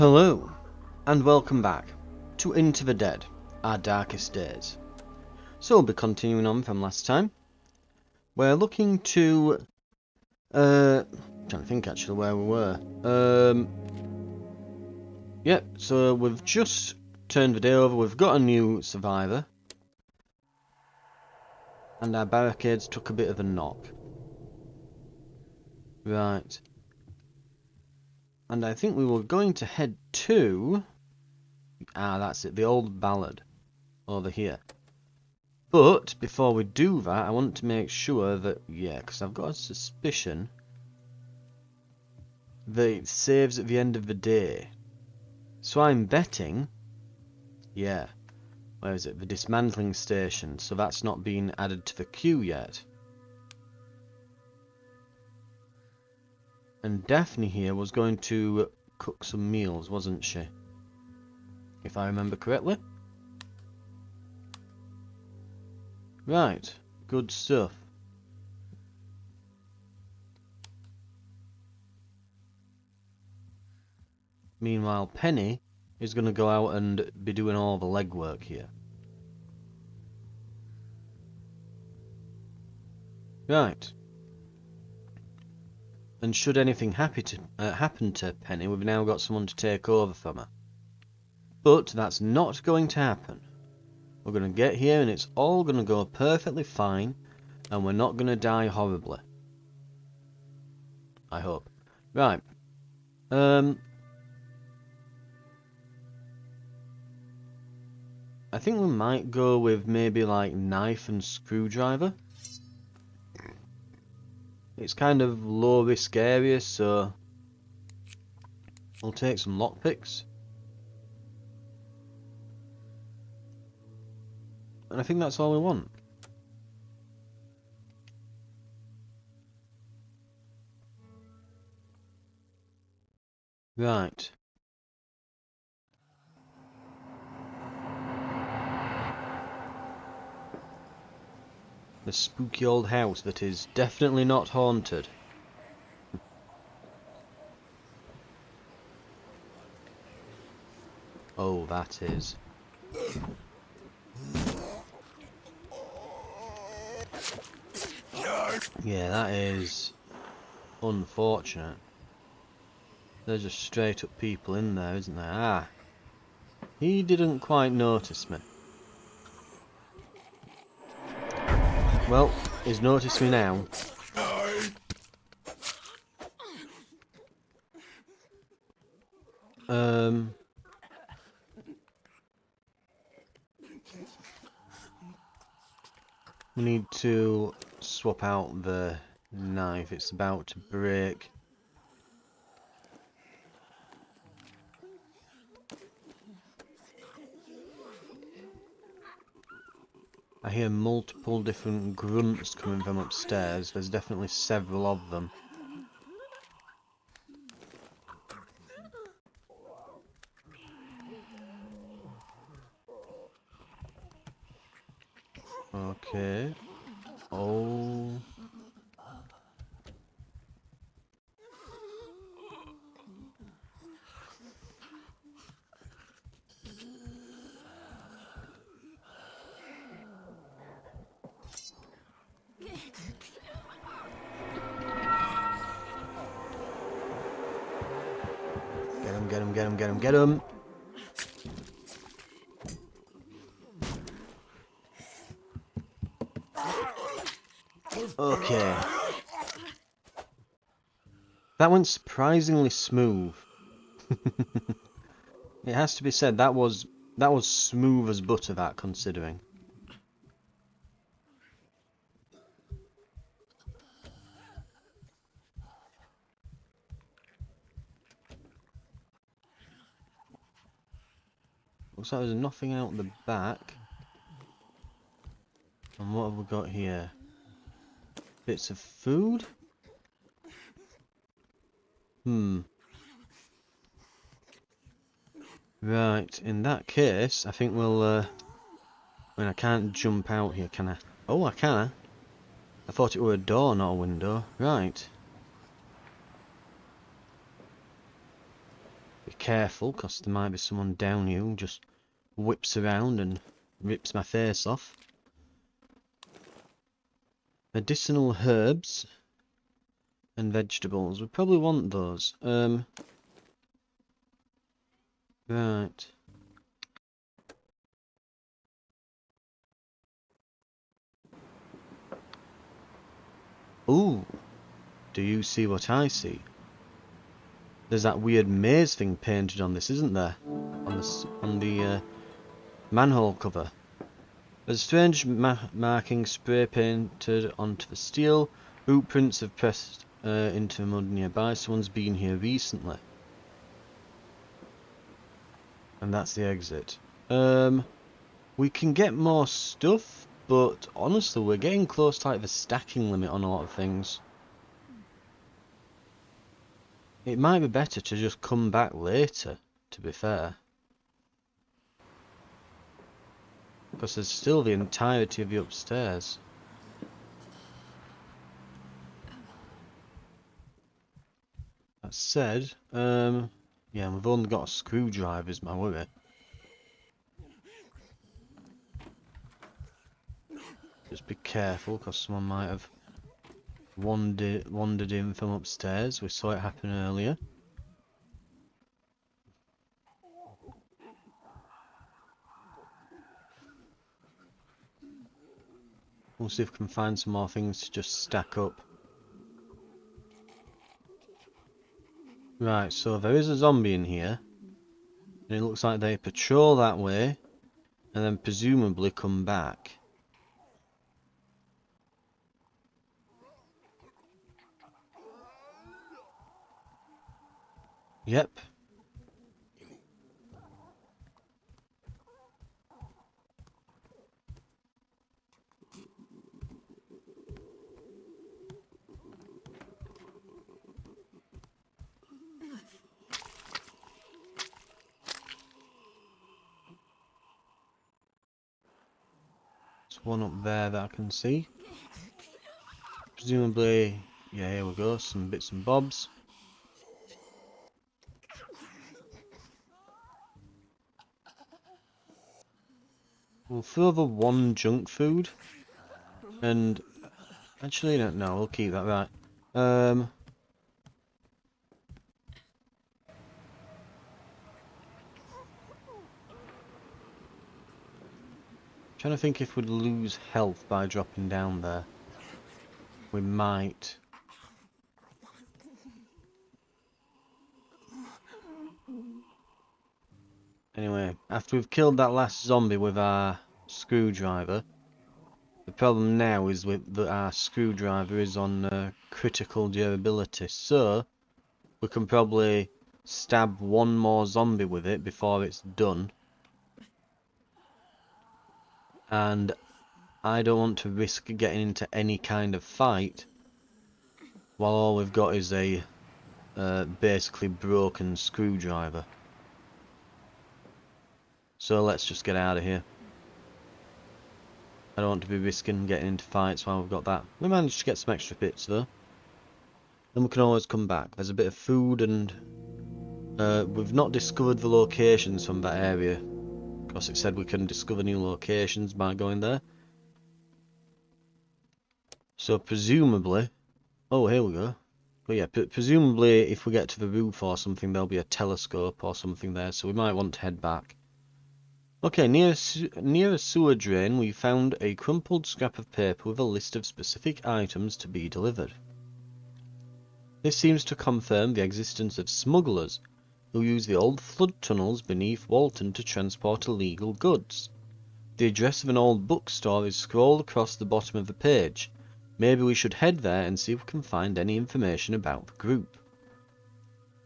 Hello, and welcome back to Into the Dead, Our Darkest Days. So we'll be continuing on from last time. We're looking to... trying to think actually where we were. Yep, so we've just turned the day over, we've got a new survivor. And our barricades took a bit of a knock. Right. And I think we were going to head to... that's it, the old ballad. Over here. But, before we do that, I want to make sure that... Yeah, because I've got a suspicion... that it saves at the end of the day. So I'm betting... Yeah. Where is it? The dismantling station. So that's not been added to the queue yet. And Daphne here was going to cook some meals, wasn't she? If I remember correctly. Right. Good stuff. Meanwhile, Penny is going to go out and be doing all the legwork here. Right. And should anything happen to Penny, we've now got someone to take over from her. But that's not going to happen. We're going to get here and it's all going to go perfectly fine. And we're not going to die horribly. I hope. Right. I think we might go with maybe like knife and screwdriver. It's kind of low risk area, so we'll take some lockpicks. And I think that's all we want. Right. The spooky old house that is definitely not haunted. Oh, that is. Yeah, that is unfortunate. There's just straight up people in there, isn't there? Ah. He didn't quite notice me. Well, he's noticed me now. We need to swap out the knife. It's about to break. I hear multiple different grunts coming from upstairs. There's definitely several of them. Okay. Oh. Get him. Okay. That went surprisingly smooth. It has to be said, that was smooth as butter, that, considering. Looks like there's nothing out the back. And what have we got here? Bits of food? Right, in that case, I think we'll, I mean, I can't jump out here, can I? Oh, I can. I thought it were a door, not a window. Right. Be careful, because there might be someone down you who just whips around and rips my face off. Medicinal herbs and vegetables. We probably want those. Right. Ooh. Do you see what I see? There's that weird maze thing painted on this, isn't there? On the manhole cover. There's strange markings spray painted onto the steel. Boot prints have pressed into mud nearby. Someone's been here recently. And that's the exit. We can get more stuff, but honestly, we're getting close to like the stacking limit on a lot of things. It might be better to just come back later, to be fair. Because there's still the entirety of the upstairs. That said, yeah, we've only got a screwdriver is my worry. Just be careful, because someone might have wandered in from upstairs. We saw it happen earlier. We'll see if we can find some more things to just stack up. Right, so there is a zombie in here. And it looks like they patrol that way. And then presumably come back. Yep. There's one up there that I can see. Presumably, yeah, here we go, some bits and bobs. We'll throw the one junk food. And actually, no, we'll keep that right. Trying to think if we'd lose health by dropping down there. We might. Anyway, after we've killed that last zombie with our screwdriver, the problem now is that our screwdriver is on critical durability, so we can probably stab one more zombie with it before it's done. And I don't want to risk getting into any kind of fight while all we've got is a basically broken screwdriver. So let's just get out of here. I don't want to be risking getting into fights while we've got that. We managed to get some extra bits though. Then we can always come back. There's a bit of food and we've not discovered the locations from that area. Because it said we can discover new locations by going there. So presumably... Oh, here we go. But yeah, presumably if we get to the roof or something, there'll be a telescope or something there. So we might want to head back. Okay, near a sewer drain, we found a crumpled scrap of paper with a list of specific items to be delivered. This seems to confirm the existence of smugglers who use the old flood tunnels beneath Walton to transport illegal goods. The address of an old bookstore is scrawled across the bottom of the page. Maybe we should head there and see if we can find any information about the group.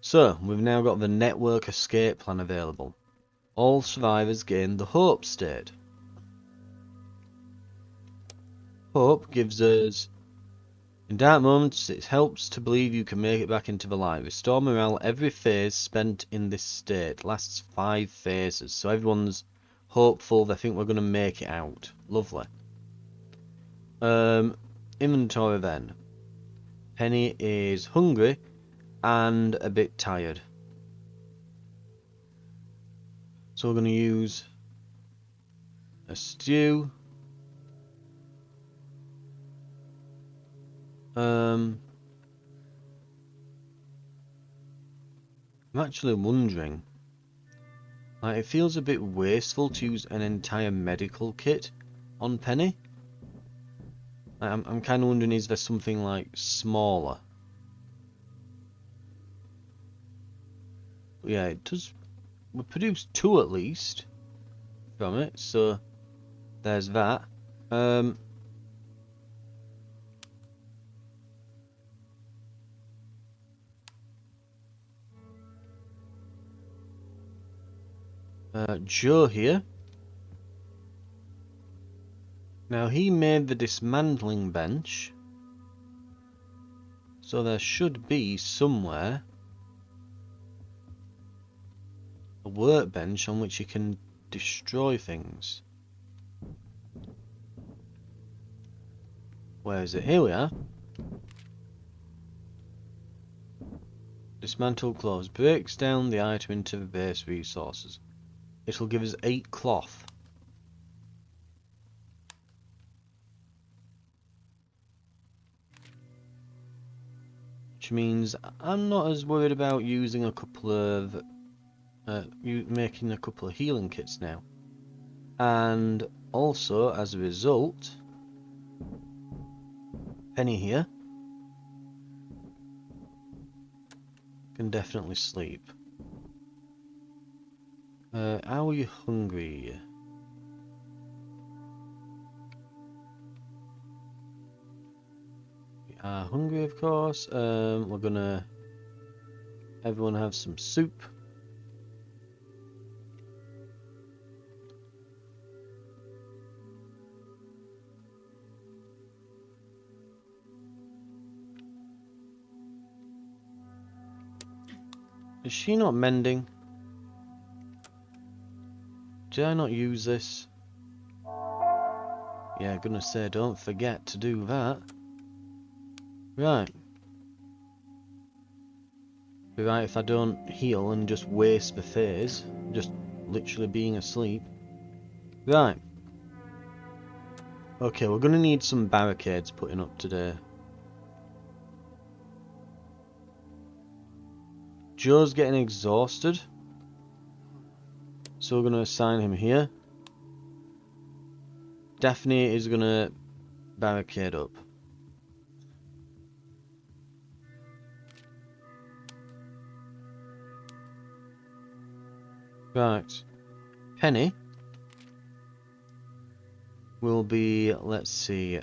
So, we've now got the network escape plan available. All survivors gain the Hope state. Hope gives us... In dark moments, it helps to believe you can make it back into the light. Restore morale every phase spent in this state. Lasts 5 phases. So everyone's hopeful. They think we're going to make it out. Lovely. Inventory then. Penny is hungry and a bit tired. So we're going to use a stew. I'm actually wondering, like, it feels a bit wasteful to use an entire medical kit on Penny. I'm kind of wondering, is there something like smaller? But yeah, it does. We produced 2 at least from it, so there's that. Joe here. Now he made the dismantling bench, so there should be somewhere a workbench on which you can destroy things. Where is it? Here we are. Dismantle clothes. Breaks down the item into the base resources. It'll give us 8 cloth. Which means I'm not as worried about using a couple of... making a couple of healing kits now. And also, as a result... Penny here can definitely sleep. Are you hungry? We are hungry, of course. We're gonna... Everyone have some soup. Is she not mending? Did I not use this? Yeah, gonna say, don't forget to do that. Right. Be right if I don't heal and just waste the phase. Just literally being asleep. Right. Okay, we're gonna need some barricades putting up today. Joe's getting exhausted, so we're gonna assign him here. Daphne is gonna barricade up. Right. Penny will be, let's see,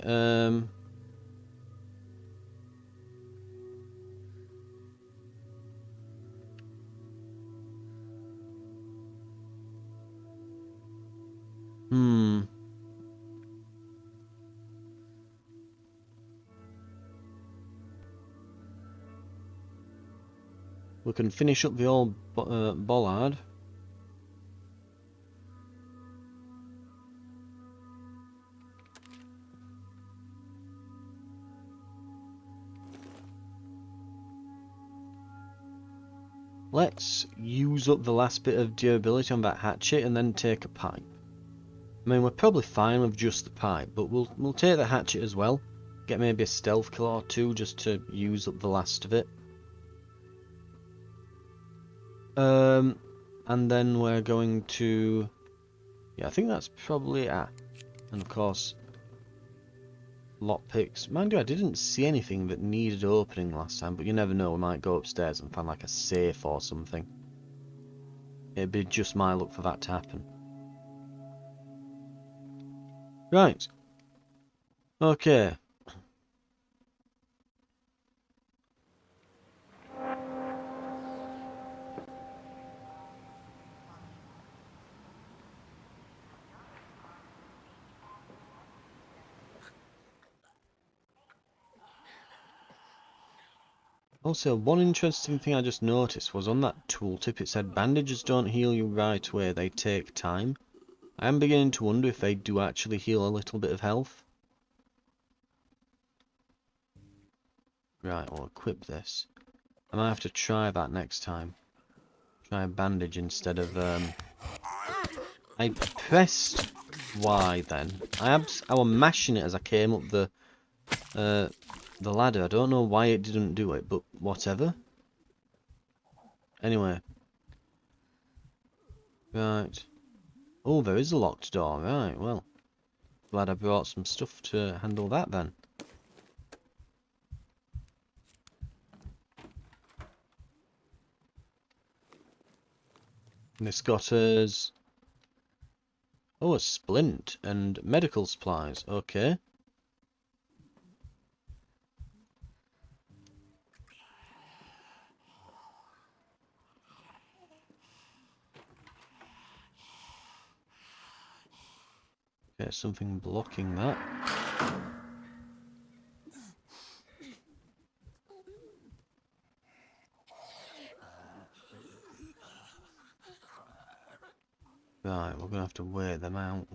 we can finish up the old bollard. Let's use up the last bit of durability on that hatchet and then take a pipe. I mean, we're probably fine with just the pipe, but we'll take the hatchet as well. Get maybe a stealth kill or 2 just to use up the last of it. And then we're going to... Yeah, I think that's probably... and of course... Lockpicks. Mind you, I didn't see anything that needed opening last time, but you never know, we might go upstairs and find like a safe or something. It'd be just my luck for that to happen. Right. Okay. Also, one interesting thing I just noticed was on that tooltip it said bandages don't heal you right away, they take time. I am beginning to wonder if they do actually heal a little bit of health. Right, we'll equip this. I might have to try that next time. Try a bandage instead of I pressed Y then. I was mashing it as I came up the ladder. I don't know why it didn't do it, but whatever. Anyway. Right. Oh, there is a locked door. Right, well. Glad I brought some stuff to handle that then. And this got us... Oh, a splint and medical supplies. Okay. Okay, something blocking that. Right, we're gonna have to wait them out.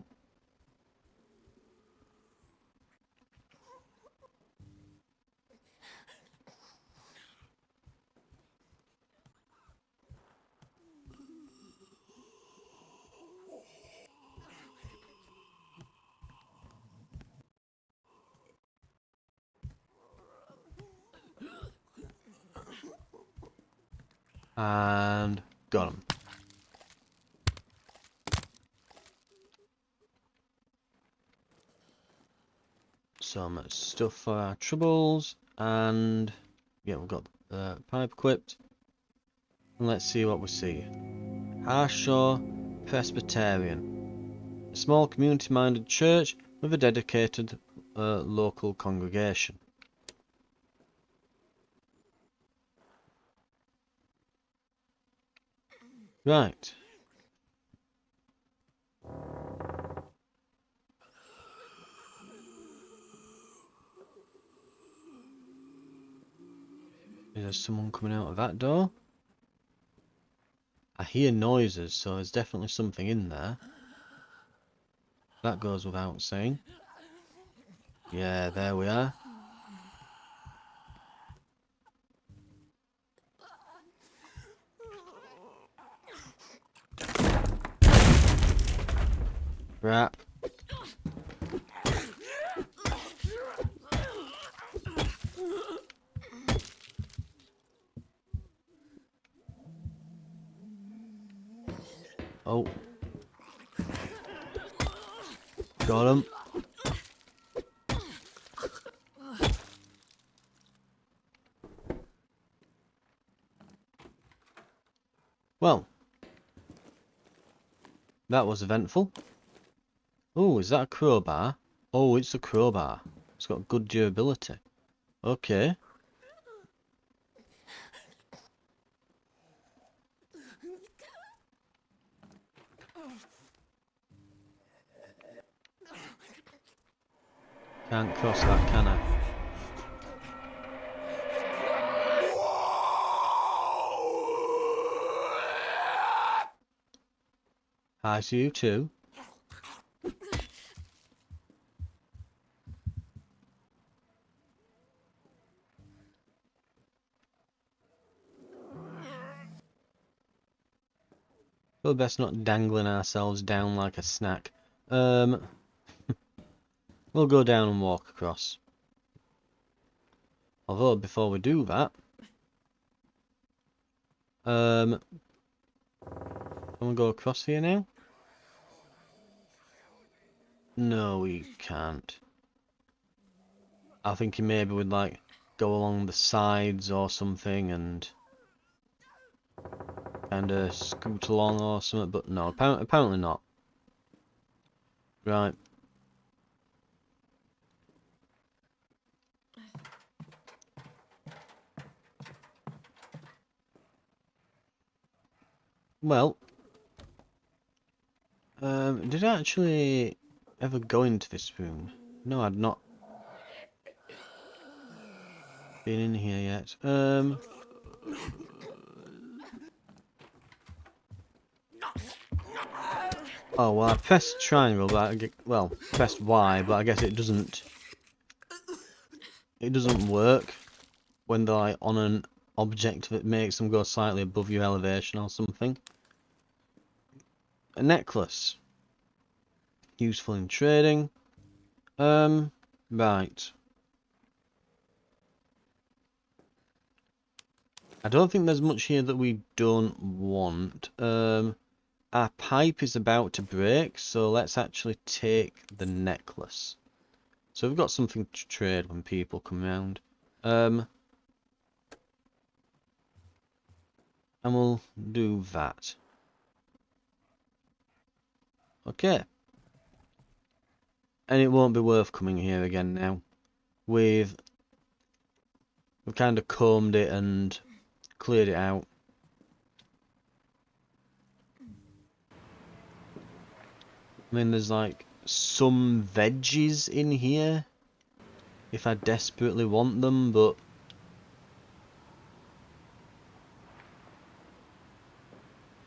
And got them. Some stuff for our troubles, and yeah, we've got the pipe equipped. And let's see what we see. Harshaw Presbyterian, a small community-minded church with a dedicated local congregation. Right. Is there someone coming out of that door? I hear noises, so there's definitely something in there. That goes without saying. Yeah, there we are. Crap. Oh. Got him. Well. That was eventful. Oh, is that a crowbar? Oh, it's a crowbar. It's got good durability. Okay. Can't cross that, can I? Hi to you too. We're best not dangling ourselves down like a snack. We'll go down and walk across. Although, before we do that... Can we go across here now? No, we can't. I think maybe we'd like go along the sides or something and kind of scoot along or something, but no, apparently not. Right. Well, did I actually ever go into this room? No, I'd not been in here yet. Oh, well, I pressed triangle, but well, pressed Y, but I guess it doesn't work when they're like on an object that makes them go slightly above your elevation or something. A necklace. Useful in trading. Right. I don't think there's much here that we don't want. Our pipe is about to break, so let's actually take the necklace. So we've got something to trade when people come around. And we'll do that. Okay. And it won't be worth coming here again now. We've kind of combed it and cleared it out. I mean, there's like some veggies in here if I desperately want them, but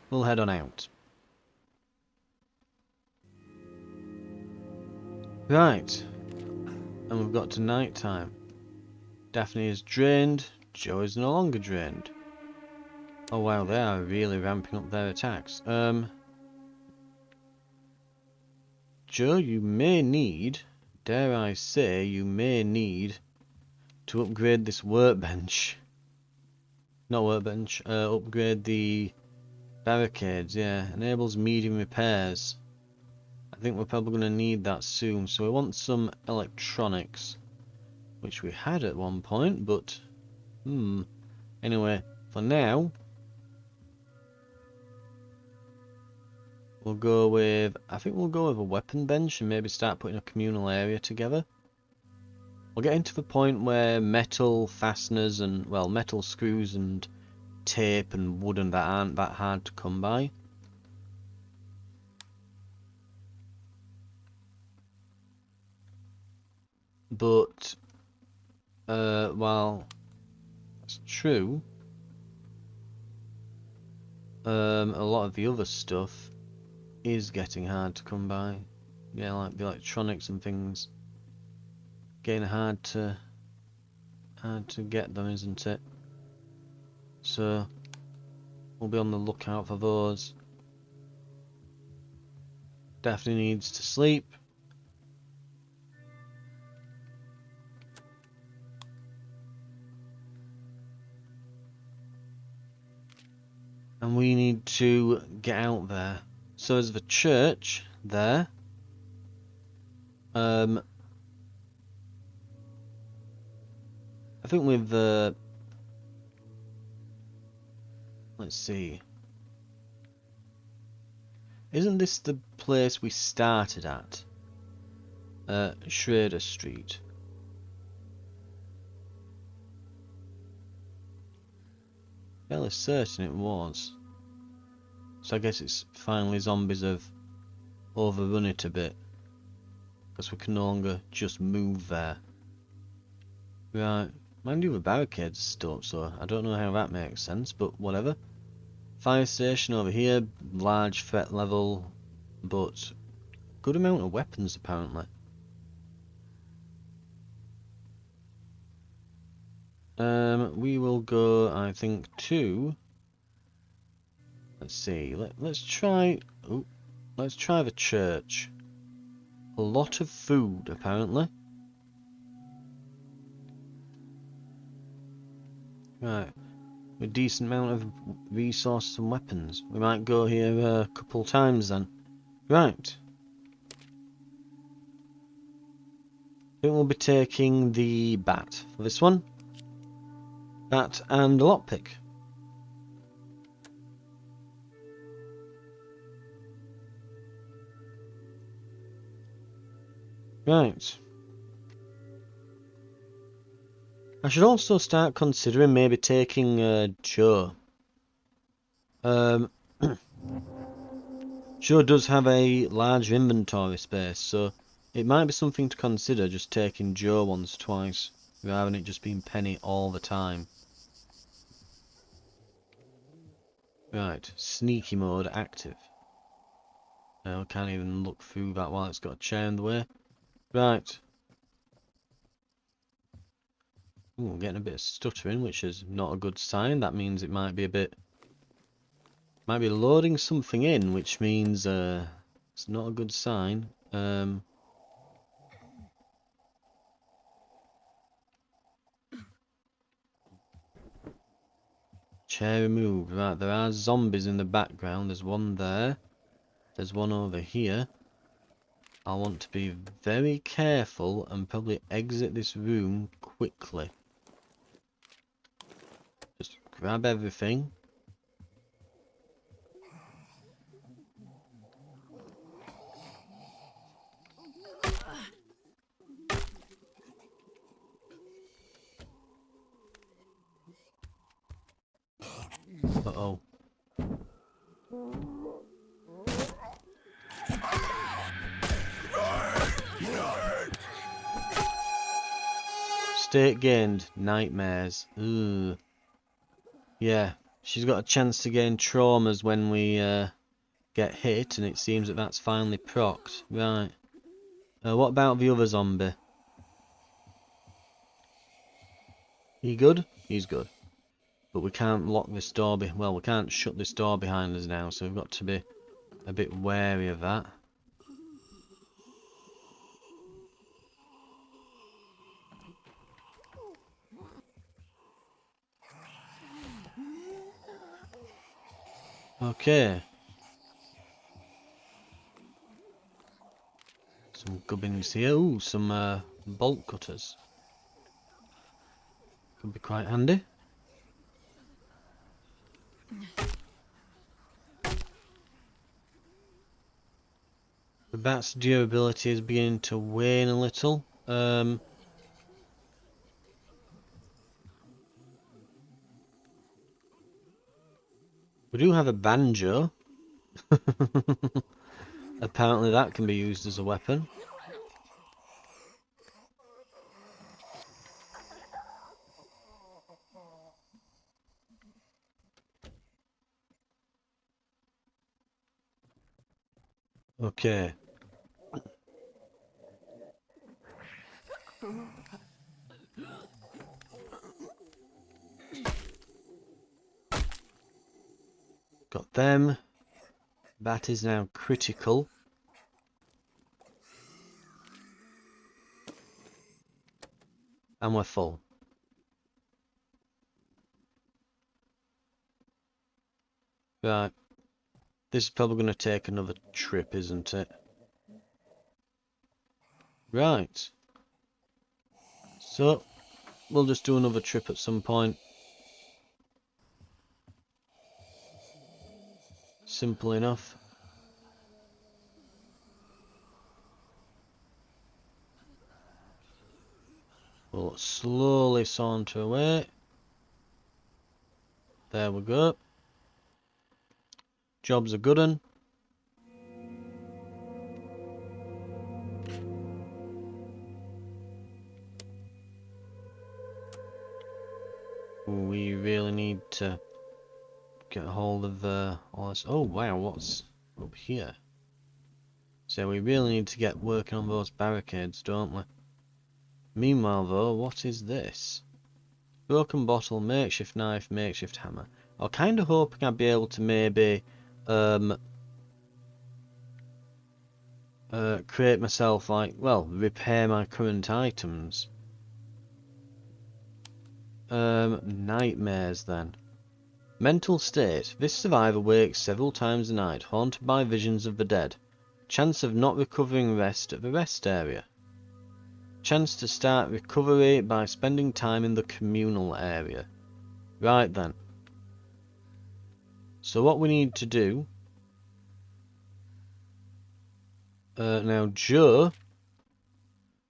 we'll head on out. Right, and we've got to night time. Daphne is drained, Joe is no longer drained. Oh wow, they are really ramping up their attacks. Joe, you may need, dare I say, you may need to upgrade this workbench. Not workbench, upgrade the barricades, yeah. Enables medium repairs. I think we're probably going to need that soon. So we want some electronics, which we had at one point, but anyway, for now we'll go with, I think we'll go with a weapon bench and maybe start putting a communal area together. We'll get into the point where metal fasteners and, well, metal screws and tape and wood and that aren't that hard to come by. But while that's true, a lot of the other stuff is getting hard to come by. Yeah, like the electronics and things, getting hard to get them, isn't it? So we'll be on the lookout for those. Daphne needs to sleep. And we need to get out there. So there's the church there. I think with the... let's see. Isn't this the place we started at? Schrader Street. Fairly certain it was. So I guess it's finally zombies have overrun it a bit. Because we can no longer just move there. Right. Mind you, the barricades are still up, so I don't know how that makes sense, but whatever. Fire station over here, large threat level, but good amount of weapons apparently. We will go, I think, to... let's see, let's try... oh, let's try the church. A lot of food, apparently. Right. A decent amount of resources and weapons. We might go here a couple times then. Right. I think we'll be taking the bat for this one. Bat and a lockpick. Right. I should also start considering maybe taking Joe. Joe does have a large inventory space, so it might be something to consider just taking Joe once or twice, rather than it just being Penny all the time. Right, sneaky mode active. I can't even look through that while it's got a chair in the way. Right. Ooh, getting a bit of stuttering, which is not a good sign. That means it might be a bit... might be loading something in, which means it's not a good sign. Chair removed. Right, there are zombies in the background. There's one there. There's one over here. I want to be very careful and probably exit this room quickly. Just grab everything. Uh-oh. State gained. Nightmares. Ugh. Yeah, she's got a chance to gain traumas when we get hit, and it seems that that's finally procced. Right. What about the other zombie? He good? He's good. But we can't lock this door. Well, we can't shut this door behind us now, so we've got to be a bit wary of that. Okay. Some gubbins here. Ooh, some bolt cutters. Could be quite handy. The bat's durability is beginning to wane a little. We do have a banjo. Apparently that can be used as a weapon. Okay. Got them. That is now critical. And we're full. Right. This is probably going to take another trip, isn't it? Right. So, we'll just do another trip at some point. Simple enough. We'll slowly saunter away. There we go. Job's a good un. We really need to get a hold of all this. Oh wow, what's up here? So we really need to get working on those barricades, don't we? Meanwhile though, what is this? Broken bottle, makeshift knife, makeshift hammer. I was kind of hoping I'd be able to maybe create myself, like, well, repair my current items. Nightmares then. Mental state. This survivor wakes several times a night, haunted by visions of the dead. Chance of not recovering rest at the rest area. Chance to start recovery by spending time in the communal area. Right then. So what we need to do... now Joe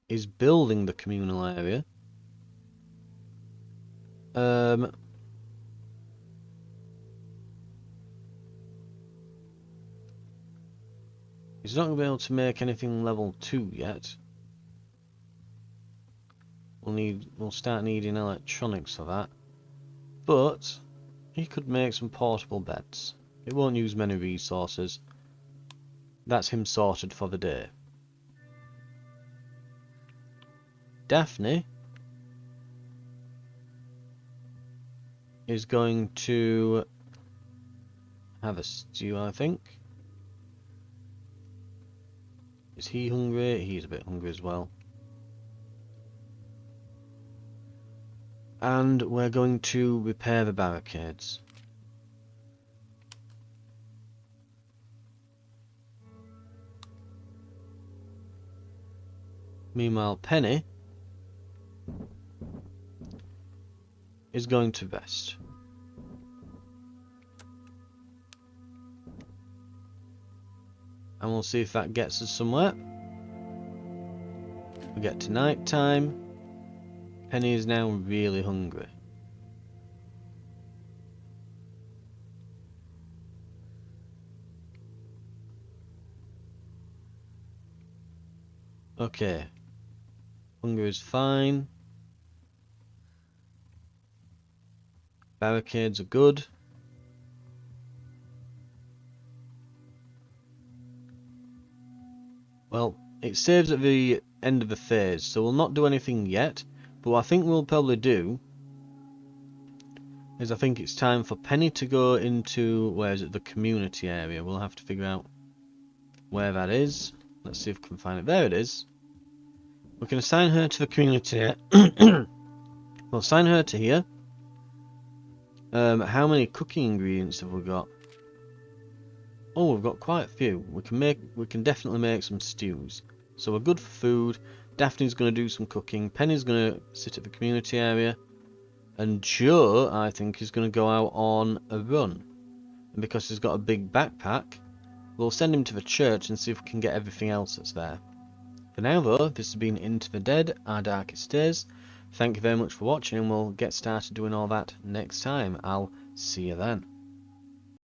is building the communal area. He's not going to be able to make anything level 2 yet. We'll start needing electronics for that. But he could make some portable beds. It won't use many resources. That's him sorted for the day. Daphne is going to have a stew, I think. Is he hungry? He's a bit hungry as well. And we're going to repair the barricades. Meanwhile, Penny is going to rest. And we'll see if that gets us somewhere. We get to night time. Penny is now really hungry. Okay. Hunger is fine. Barricades are good. Well, it saves at the end of the phase, so we'll not do anything yet. But what I think we'll probably do is I think it's time for Penny to go into, where is it, the community area. We'll have to figure out where that is. Let's see if we can find it. There it is. We can assign her to the community. We'll assign her to here. How many cooking ingredients have we got? Oh, we've got quite a few. We can definitely make some stews. So we're good for food. Daphne's going to do some cooking. Penny's going to sit at the community area. And Joe, I think, is going to go out on a run. And because he's got a big backpack, we'll send him to the church and see if we can get everything else that's there. For now, though, this has been Into the Dead, Our Darkest Days. Thank you very much for watching, and we'll get started doing all that next time. I'll see you then.